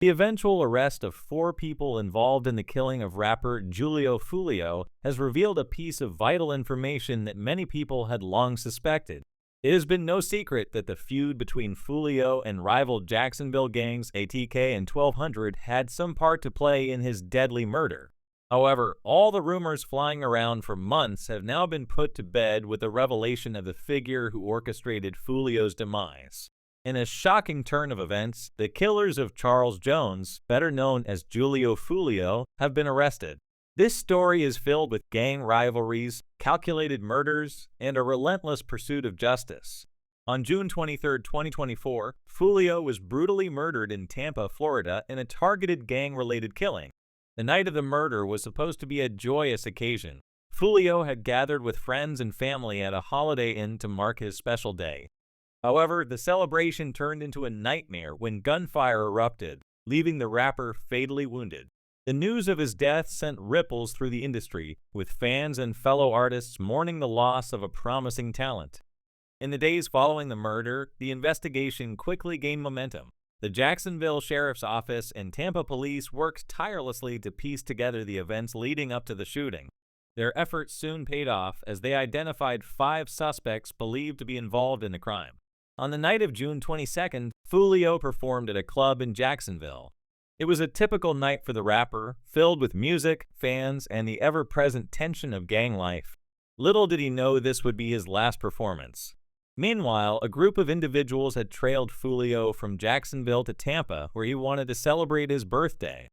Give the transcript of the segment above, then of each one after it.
The eventual arrest of 4 people involved in the killing of rapper Julio Foolio has revealed a piece of vital information that many people had long suspected. It has been no secret that the feud between Foolio and rival Jacksonville gangs ATK and 1200 had some part to play in his deadly murder. However, all the rumors flying around for months have now been put to bed with the revelation of the figure who orchestrated Foolio's demise. In a shocking turn of events, the killers of Charles Jones, better known as Julio Foolio, have been arrested. This story is filled with gang rivalries, calculated murders, and a relentless pursuit of justice. On June 23, 2024, Foolio was brutally murdered in Tampa, Florida in a targeted gang-related killing. The night of the murder was supposed to be a joyous occasion. Foolio had gathered with friends and family at a Holiday Inn to mark his special day. However, the celebration turned into a nightmare when gunfire erupted, leaving the rapper fatally wounded. The news of his death sent ripples through the industry, with fans and fellow artists mourning the loss of a promising talent. In the days following the murder, the investigation quickly gained momentum. The Jacksonville Sheriff's Office and Tampa Police worked tirelessly to piece together the events leading up to the shooting. Their efforts soon paid off as they identified 5 suspects believed to be involved in the crime. On the night of June 22nd, Foolio performed at a club in Jacksonville. It was a typical night for the rapper, filled with music, fans, and the ever-present tension of gang life. Little did he know this would be his last performance. Meanwhile, a group of individuals had trailed Foolio from Jacksonville to Tampa, where he wanted to celebrate his birthday.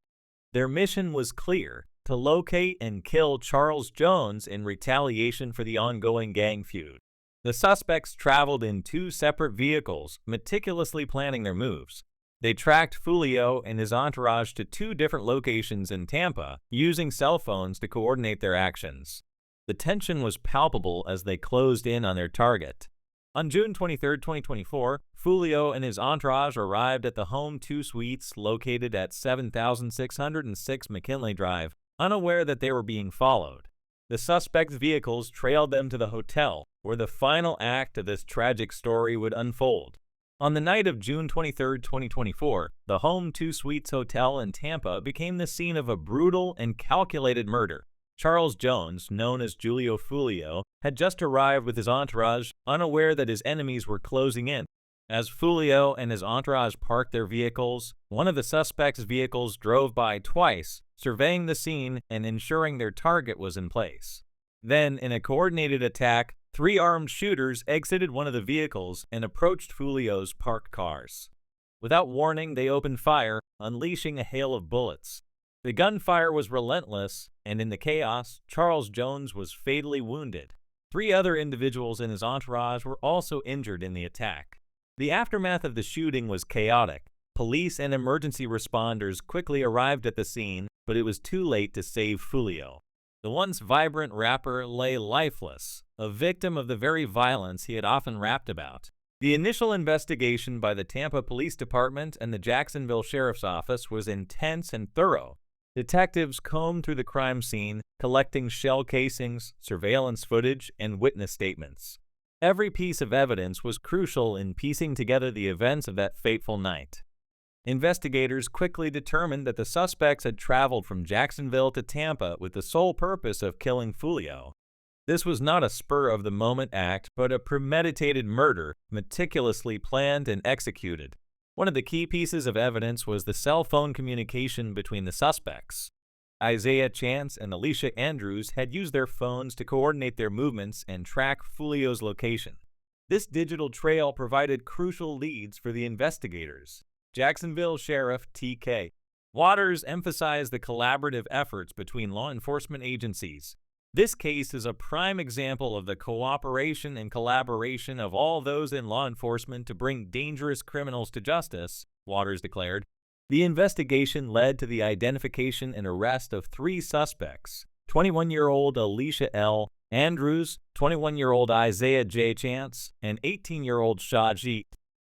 Their mission was clear: to locate and kill Charles Jones in retaliation for the ongoing gang feud. The suspects traveled in 2 separate vehicles, meticulously planning their moves. They tracked Foolio and his entourage to 2 different locations in Tampa, using cell phones to coordinate their actions. The tension was palpable as they closed in on their target. On June 23, 2024, Foolio and his entourage arrived at the Home 2 Suites located at 7606 McKinley Drive, unaware that they were being followed. The suspects' vehicles trailed them to the hotel, where the final act of this tragic story would unfold. On the night of June 23, 2024, the Home 2 Suites Hotel in Tampa became the scene of a brutal and calculated murder. Charles Jones, known as Julio Foolio, had just arrived with his entourage, unaware that his enemies were closing in. As Foolio and his entourage parked their vehicles, one of the suspects' vehicles drove by twice, surveying the scene and ensuring their target was in place. Then, in a coordinated attack, 3 armed shooters exited one of the vehicles and approached Foolio's parked cars. Without warning, they opened fire, unleashing a hail of bullets. The gunfire was relentless, and in the chaos, Charles Jones was fatally wounded. 3 other individuals in his entourage were also injured in the attack. The aftermath of the shooting was chaotic. Police and emergency responders quickly arrived at the scene, but it was too late to save Foolio. The once vibrant rapper lay lifeless, a victim of the very violence he had often rapped about. The initial investigation by the Tampa Police Department and the Jacksonville Sheriff's Office was intense and thorough. Detectives combed through the crime scene, collecting shell casings, surveillance footage, and witness statements. Every piece of evidence was crucial in piecing together the events of that fateful night. Investigators quickly determined that the suspects had traveled from Jacksonville to Tampa with the sole purpose of killing Foolio. This was not a spur-of-the-moment act, but a premeditated murder, meticulously planned and executed. One of the key pieces of evidence was the cell phone communication between the suspects. Isaiah Chance and Alicia Andrews had used their phones to coordinate their movements and track Foolio's location. This digital trail provided crucial leads for the investigators. Jacksonville Sheriff T.K. Waters emphasized the collaborative efforts between law enforcement agencies. This case is a prime example of the cooperation and collaboration of all those in law enforcement to bring dangerous criminals to justice, Waters declared. The investigation led to the identification and arrest of 3 suspects: 21-year-old Alicia L. Andrews, 21-year-old Isaiah J. Chance, and 18-year-old Shajit.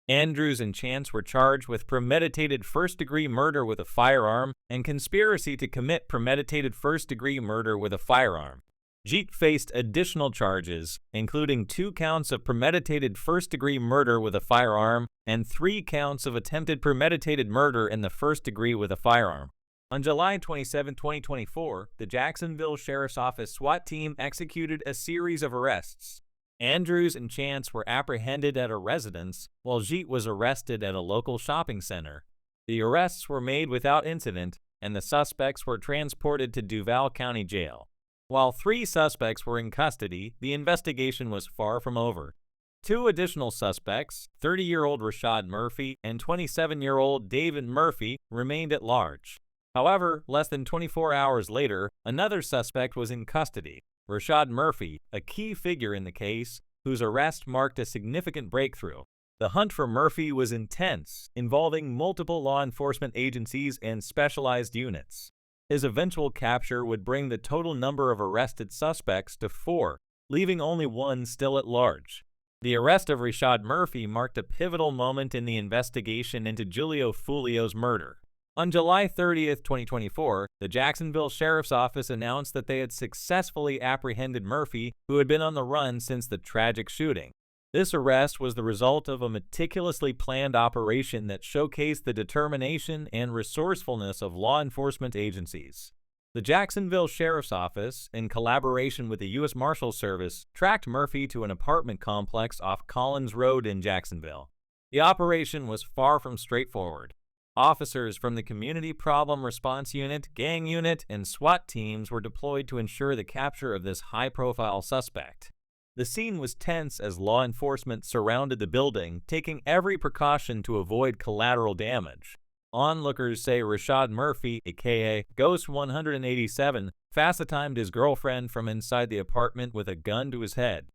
Andrews and Chance were charged with premeditated first-degree murder with a firearm and conspiracy to commit premeditated first-degree murder with a firearm. Jeet faced additional charges, including 2 counts of premeditated first-degree murder with a firearm and 3 counts of attempted premeditated murder in the first degree with a firearm. On July 27, 2024, the Jacksonville Sheriff's Office SWAT team executed a series of arrests. Andrews and Chance were apprehended at a residence, while Jeet was arrested at a local shopping center. The arrests were made without incident, and the suspects were transported to Duval County Jail. While 3 suspects were in custody, the investigation was far from over. 2 additional suspects, 30-year-old Rashad Murphy and 27-year-old David Murphy, remained at large. However, less than 24 hours later, another suspect was in custody, Rashad Murphy, a key figure in the case, whose arrest marked a significant breakthrough. The hunt for Murphy was intense, involving multiple law enforcement agencies and specialized units. His eventual capture would bring the total number of arrested suspects to 4, leaving only 1 still at large. The arrest of Rashad Murphy marked a pivotal moment in the investigation into Julio Foolio's murder. On July 30, 2024, the Jacksonville Sheriff's Office announced that they had successfully apprehended Murphy, who had been on the run since the tragic shooting. This arrest was the result of a meticulously planned operation that showcased the determination and resourcefulness of law enforcement agencies. The Jacksonville Sheriff's Office, in collaboration with the U.S. Marshals Service, tracked Murphy to an apartment complex off Collins Road in Jacksonville. The operation was far from straightforward. Officers from the Community Problem Response Unit, Gang Unit, and SWAT teams were deployed to ensure the capture of this high-profile suspect. The scene was tense as law enforcement surrounded the building, taking every precaution to avoid collateral damage. Onlookers say Rashad Murphy, aka Ghost 187, fast-timed his girlfriend from inside the apartment with a gun to his head.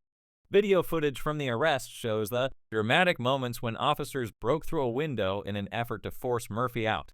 Video footage from the arrest shows the dramatic moments when officers broke through a window in an effort to force Murphy out.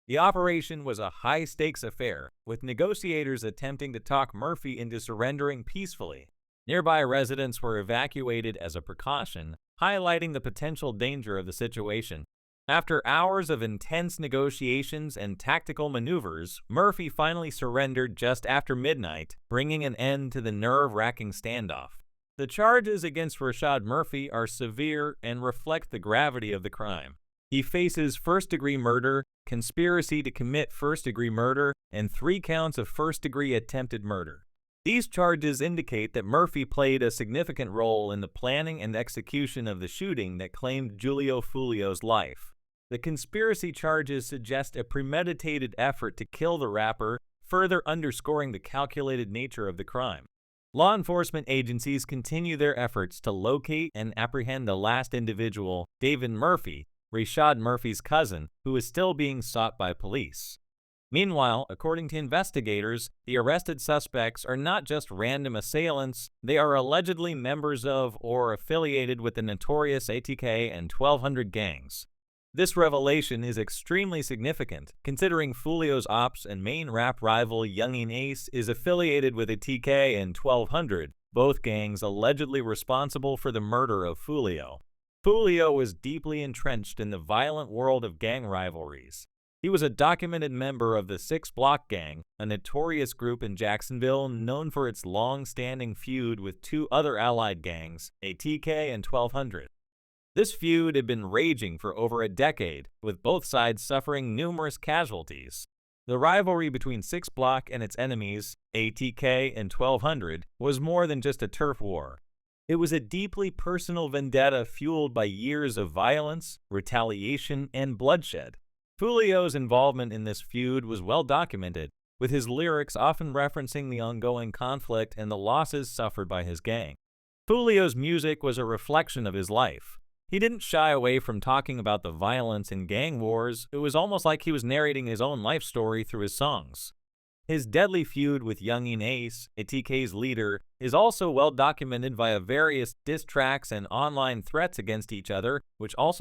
The operation was a high-stakes affair, with negotiators attempting to talk Murphy into surrendering peacefully. Nearby residents were evacuated as a precaution, highlighting the potential danger of the situation. After hours of intense negotiations and tactical maneuvers, Murphy finally surrendered just after midnight, bringing an end to the nerve-wracking standoff. The charges against Rashad Murphy are severe and reflect the gravity of the crime. He faces first-degree murder, conspiracy to commit first-degree murder, and 3 counts of first-degree attempted murder. These charges indicate that Murphy played a significant role in the planning and execution of the shooting that claimed Julio Foolio's life. The conspiracy charges suggest a premeditated effort to kill the rapper, further underscoring the calculated nature of the crime. Law enforcement agencies continue their efforts to locate and apprehend the last individual, David Murphy, Rashad Murphy's cousin, who is still being sought by police. Meanwhile, according to investigators, the arrested suspects are not just random assailants, they are allegedly members of or affiliated with the notorious ATK and 1200 gangs. This revelation is extremely significant, considering Foolio's ops and main rap rival Youngin Ace is affiliated with ATK and 1200, both gangs allegedly responsible for the murder of Foolio. Foolio was deeply entrenched in the violent world of gang rivalries. He was a documented member of the 6 Block Gang, a notorious group in Jacksonville known for its long-standing feud with 2 other allied gangs, ATK and 1200. This feud had been raging for over a decade, with both sides suffering numerous casualties. The rivalry between 6 Block and its enemies, ATK and 1200, was more than just a turf war. It was a deeply personal vendetta fueled by years of violence, retaliation, and bloodshed. Foolio's involvement in this feud was well documented, with his lyrics often referencing the ongoing conflict and the losses suffered by his gang. Foolio's music was a reflection of his life. He didn't shy away from talking about the violence in gang wars. It was almost like he was narrating his own life story through his songs. His deadly feud with Youngin Ace, ATK's leader, is also well documented via various diss tracks and online threats against each other, which also